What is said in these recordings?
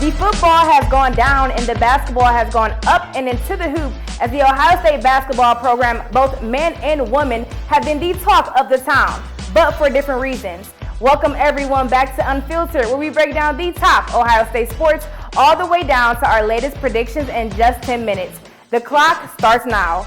The football has gone down and the basketball has gone up and into the hoop as the Ohio State basketball program, both men and women, have been the talk of the town, but for different reasons. Welcome everyone back to Unfiltered, where we break down the top Ohio State sports all the way down to our latest predictions in just 10 minutes. The clock starts now.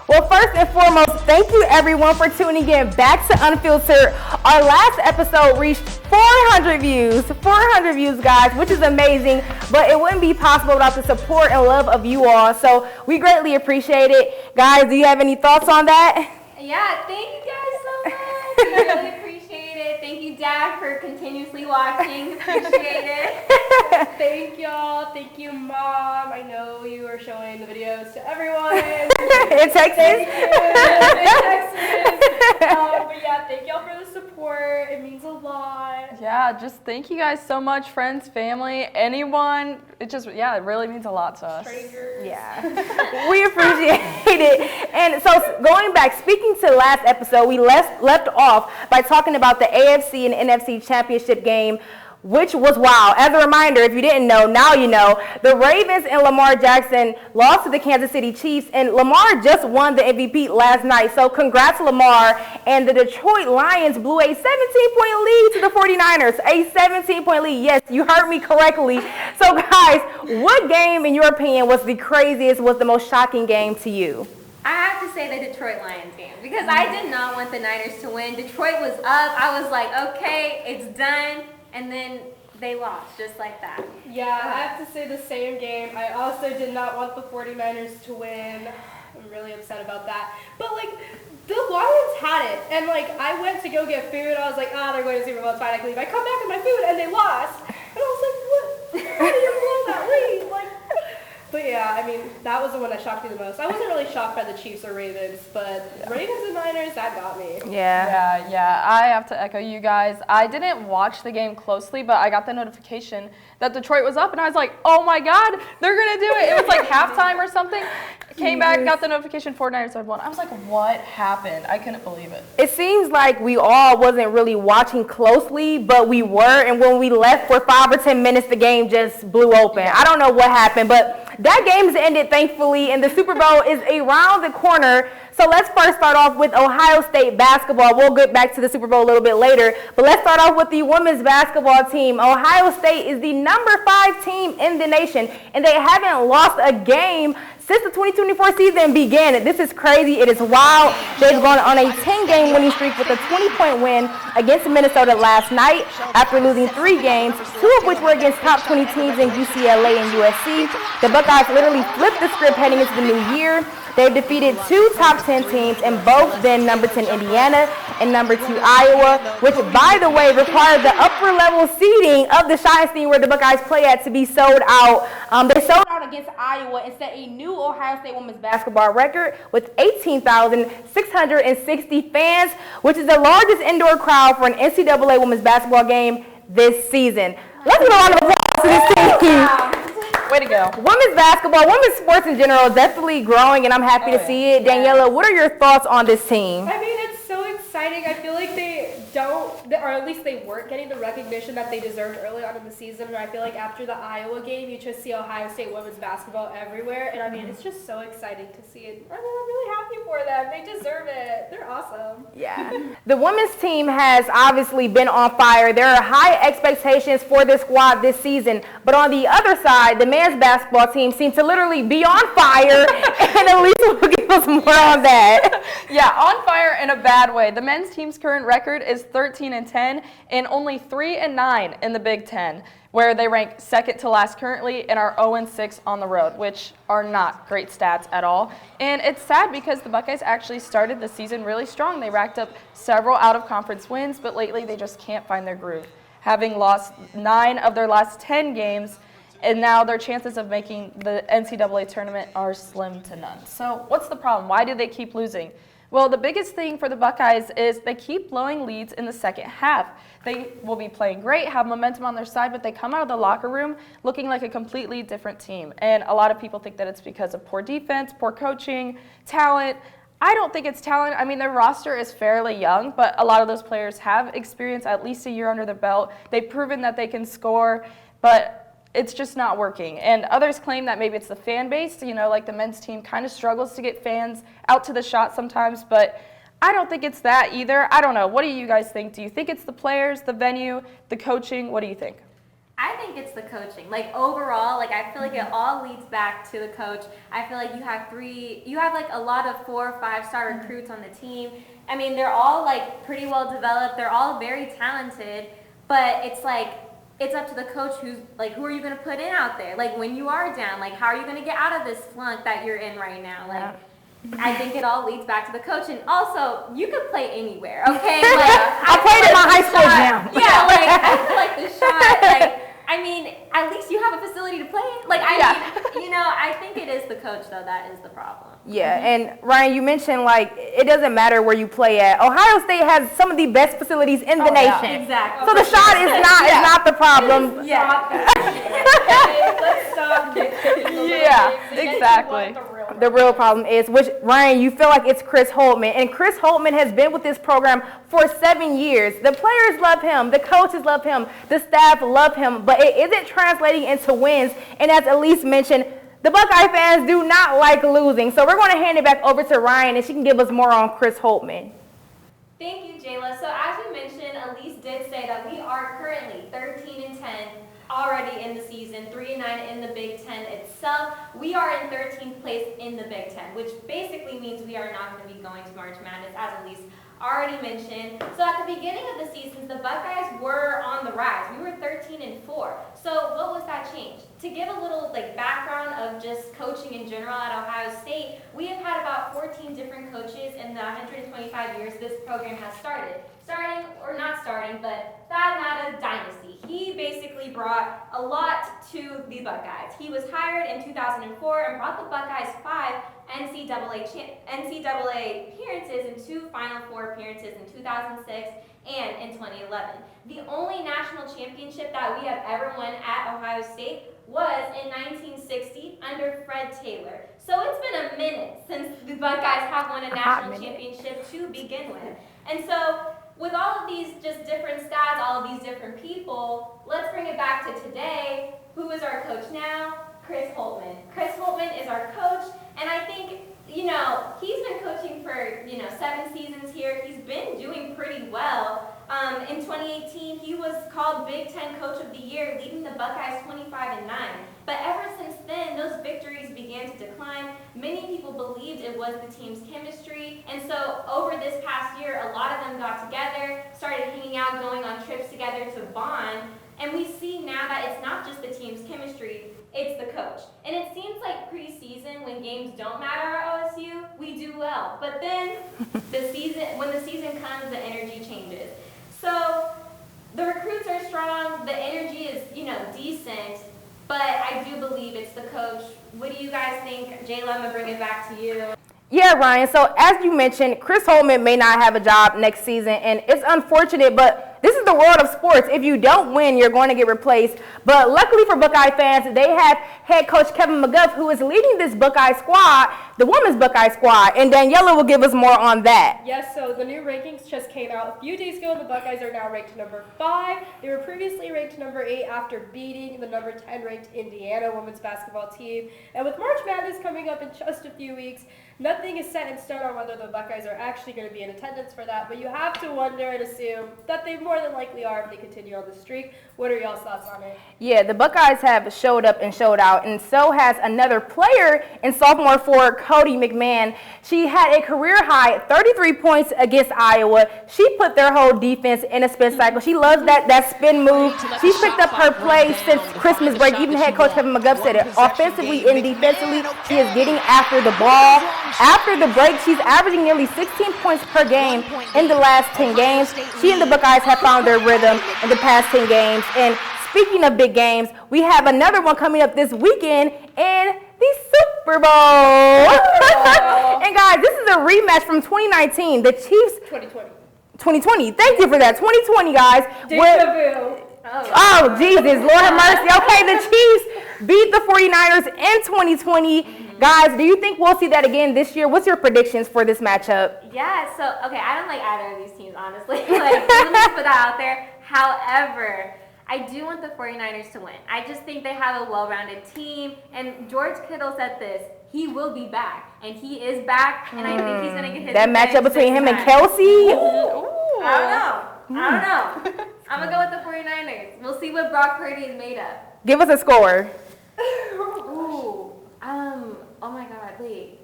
Well, first and foremost, thank you everyone for tuning in back to Unfiltered. Our last episode reached 400 views, guys, which is amazing, but it wouldn't be possible without the support and love of you all, so we greatly appreciate it. Guys, do you have any thoughts on that? Yeah, thank you guys so much. I really appreciate it. Thank you, Dad, for continuously watching. Appreciate it. Thank y'all. Thank you, Mom. I know you are showing the videos to everyone. In Texas? Thank you. In Texas. But yeah, thank y'all for the support. It means a lot. Yeah, just thank you guys so much, friends, family, anyone. It really means a lot to us. Strangers. Yeah, we appreciate it. And so going back, speaking to last episode, we left off by talking about the AFC and NFC championship game, which was wild. As a reminder, if you didn't know, now you know, the Ravens and Lamar Jackson lost to the Kansas City Chiefs, and Lamar just won the MVP last night. So congrats, Lamar. And the Detroit Lions blew a 17-point lead to the 49ers. A 17-point lead. Yes, you heard me correctly. So guys, what game, in your opinion, was the craziest, was the most shocking game to you? I have to say the Detroit Lions game because I did not want the Niners to win. Detroit was up. I was like, okay, it's done. And then they lost just like that. Yeah, I have to say the same game. I also did not want the 49ers to win. I'm really upset about that. But, the Lions had it. And, I went to go get food. I was like, they're going to Super Bowl. It's fine, I can leave. I come back with my food, and they lost. And I was like, what? How do you blow that lead? But, yeah, I mean, that was the one that shocked me the most. I wasn't really shocked by the Chiefs or Ravens, but Ravens and Niners, that got me. Yeah, I have to echo you guys. I didn't watch the game closely, but I got the notification that Detroit was up, and I was like, oh my God, they're going to do it. It was like halftime or something. Came back, got the notification, 49ers had won. I was like, what happened? I couldn't believe it. It seems like we all wasn't really watching closely, but we were, and when we left for 5 or 10 minutes, the game just blew open. I don't know what happened, but that game's ended, thankfully, and the Super Bowl is around the corner. So let's first start off with Ohio State basketball. We'll get back to the Super Bowl a little bit later, but let's start off with the women's basketball team. Ohio State is the number 5 team in the nation, and they haven't lost a game since the 2024 season began. This is crazy. It is wild. They've gone on a 10-game winning streak with a 20-point win against Minnesota last night after losing 3 games, 2 of which were against top 20 teams in UCLA and USC. The Buckeyes literally flipped the script heading into the new year. They've defeated 2 top 10 teams, and both then number 10 Indiana and number 2 Iowa, which, by the way, required the upper-level seating of the Schottenstein where the Buckeyes play at to be sold out. They sold out against Iowa and set a new Ohio State women's basketball record with 18,660 fans, which is the largest indoor crowd for an NCAA women's basketball game this season. Let's give a round of applause to this team. Way to go. Women's basketball, women's sports in general is definitely growing, and I'm happy to see it. Daniella, what are your thoughts on this team? I mean, it's so exciting. I feel like they don't, or at least they weren't getting the recognition that they deserved early on in the season. And I feel like after the Iowa game, you just see Ohio State women's basketball everywhere. And I mean, it's just so exciting to see it. I mean, I'm really happy for them. They deserve it. They're awesome. Yeah. The women's team has obviously been on fire. There are high expectations for this squad this season. But on the other side, the men's basketball team seems to literally be on fire. And Elise will give us more on that. Yeah, on fire in a bad way. The men's team's current record is 13-10 and only 3-9 in the Big Ten, where they rank second to last currently and are 0-6 on the road, which are not great stats at all. And it's sad because the Buckeyes actually started the season really strong. They racked up several out-of-conference wins, but lately they just can't find their groove, having lost 9 of their last 10 games, and now their chances of making the NCAA tournament are slim to none. So what's the problem? Why do they keep losing? Well, the biggest thing for the Buckeyes is they keep blowing leads in the second half. They will be playing great, have momentum on their side, but they come out of the locker room looking like a completely different team. And a lot of people think that it's because of poor defense, poor coaching, talent. I don't think it's talent. I mean, their roster is fairly young, but a lot of those players have experience, at least a year under their belt. They've proven that they can score, but it's just not working. And others claim that maybe it's the fan base, like the men's team kind of struggles to get fans out to the shot sometimes, but I don't think it's that either. I don't know. What do you guys think? Do you think it's the players, the venue, the coaching? What do you think? I think it's the coaching. Like overall, like I feel like it all leads back to the coach. I feel like you have like a lot of 4- or 5-star recruits on the team. I mean, they're all like pretty well developed. They're all very talented, but it's like, it's up to the coach who are you going to put in out there? Like when you are down, like how are you going to get out of this flunk that you're in right now? Like, I think it all leads back to the coach, and also you could play anywhere, okay? Like I played in my high school gym. Yeah, like I feel like the shot, I mean, at least you have a facility to play in. Like I think it is the coach though that is the problem. Yeah, and Ryan, you mentioned it doesn't matter where you play at. Ohio State has some of the best facilities in the nation. Exactly. So the shot is not the problem. Yeah. Let's stop. Yeah, exactly. The real problem is, which Ryan, you feel like it's Chris Holtman, and Chris Holtman has been with this program for 7 years. The players love him, the coaches love him, the staff love him, but it isn't translating into wins. And as Elise mentioned, the Buckeye fans do not like losing. So we're going to hand it back over to Ryan, and she can give us more on Chris Holtman. Thank you, Jayla. So as you mentioned, Elise did say that we are currently 13-10 already in the season, 3-9 in the Big Ten itself. We are in 13th place in the Big Ten, which basically means we are not going to be going to March Madness, as Elise already mentioned. So at the beginning of the season, the Buckeyes were on the rise. We were 13-4. So what was that change? To give a little background of just coaching in general at Ohio State, we have had about 14 different coaches in the 125 years this program has started. But Thad Matta's dynasty. He basically brought a lot to the Buckeyes. He was hired in 2004 and brought the Buckeyes 5 NCAA appearances and 2 Final Four appearances in 2006 and in 2011. The only national championship that we have ever won at Ohio State was in 1960 under Fred Taylor. So it's been a minute since the Buckeyes have won a national championship to begin with. And so with all of these just different stats, all of these different people, let's bring it back to today. Who is our coach now? Chris Holtman. Chris Holtman is our coach, and I think, he's been coaching for, 7 seasons here. He's been doing pretty well. In 2018, he was called Big Ten Coach of the Year, leading the Buckeyes 25-9. But ever since then, those victories began to decline. Many people believed it was the team's chemistry. And so over this past year, a lot of them got together, started hanging out, going on trips together to bond. And we see now that it's not just the team's chemistry, it's the coach. And it seems like preseason, when games don't matter at OSU, we do well. But then when the season comes, the energy changes. So the recruits are strong, the energy is, decent, but I do believe it's the coach. What do you guys think? Jayla, I'm going to bring it back to you. Yeah, Ryan. So as you mentioned, Chris Holtman may not have a job next season, and it's unfortunate, but this is the world of sports. If you don't win, you're going to get replaced. But luckily for Buckeye fans, they have head coach Kevin McGuff, who is leading this Buckeye squad, the women's Buckeye squad, and Daniella will give us more on that. Yes, so the new rankings just came out a few days ago. The Buckeyes are now ranked number 5. They were previously ranked number 8 after beating the number 10 ranked Indiana women's basketball team. And with March Madness coming up in just a few weeks, nothing is set in stone on whether the Buckeyes are actually going to be in attendance for that, but you have to wonder and assume that they more than likely are if they continue on the streak. What are y'all's thoughts on it? Yeah, the Buckeyes have showed up and showed out, and so has another player in sophomore forward Cody McMahon. She had a career-high 33 points against Iowa. She put their whole defense in a spin cycle. She loves that spin move. She's picked up her play since Christmas break. Even head coach Kevin McGuff said it. Offensively and defensively, she is getting after the ball. After the break, she's averaging nearly 16 points per game in the last 10 games. She and the Buckeyes have found their rhythm in the past 10 games. And speaking of big games, we have another one coming up this weekend in the Super Bowl. And guys, this is a rematch from 2019. The Chiefs. 2020. Thank you for that. 2020, guys. Oh, Jesus. Lord have mercy. Okay, the Chiefs beat the 49ers in 2020. Guys, do you think we'll see that again this year? What's your predictions for this matchup? Yeah, I don't like either of these teams, honestly. Let me put that out there. However, I do want the 49ers to win. I just think they have a well-rounded team. And George Kittle said this. He will be back. And he is back. And I think he's going to get his That matchup revenge between this him and time. Kelsey? I don't know. I'm going to go with the 49ers. We'll see what Brock Purdy is made of. Give us a score. Ooh. Oh my God, wait.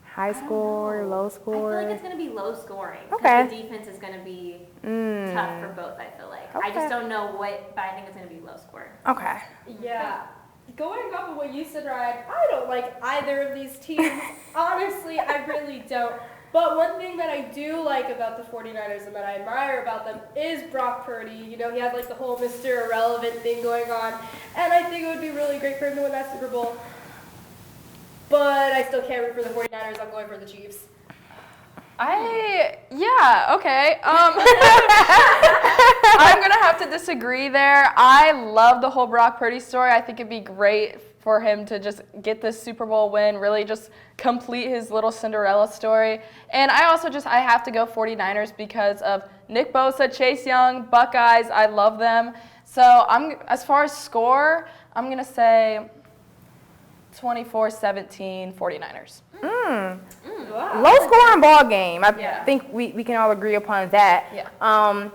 High score, low I feel score. like it's going to be low scoring. Okay. Because the defense is going to be tough for both, I feel like. I Okay. just don't know what, but I think it's going to be low scoring. Okay. Yeah. Going off of what you said, Ryan, I don't like either of these teams. Honestly, I really don't. But one thing that I do like about the 49ers and that I admire about them is Brock Purdy. You know, he had like the whole Mr. Irrelevant thing going on. And I think it would be really great for him to win that Super Bowl. But I still can't root for the 49ers. I'm going for the Chiefs. Okay. I'm going to have to disagree there. I love the whole Brock Purdy story. I think it'd be great for him to just get this Super Bowl win, really just complete his little Cinderella story. And I have to go 49ers because of Nick Bosa, Chase Young, Buckeyes. I love them. So as far as score, I'm going to say 24-17 49ers. Wow. Low scoring ball game. I Yeah. think we can all agree upon that. Yeah. I'm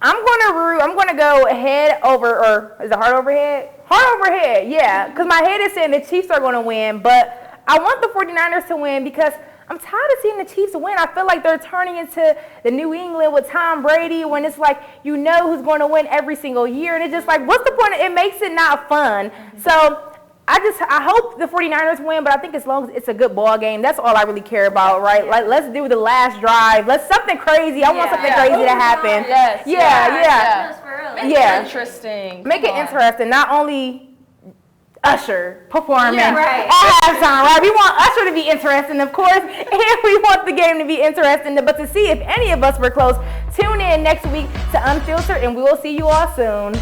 gonna go head over, or is it heart over head? Heart over head, yeah. Because my head is saying the Chiefs are gonna win, but I want the 49ers to win because I'm tired of seeing the Chiefs win. I feel like they're turning into the New England with Tom Brady when it's like you know who's going to win every single year, and it's just like, what's the point? It makes it not fun. So I hope the 49ers win, but I think as long as it's a good ball game, that's all I really care about, right? Like, let's do the last drive. Let's something crazy. I want something crazy to happen. Yes. Yeah. For real. Make Yeah. it interesting. Make it Come on. interesting. Not only Usher performing Yeah, right. at halftime, right? We want Usher to be interesting, of course, and we want the game to be interesting. But to see if any of us were close, tune in next week to Unfiltered, and we will see you all soon.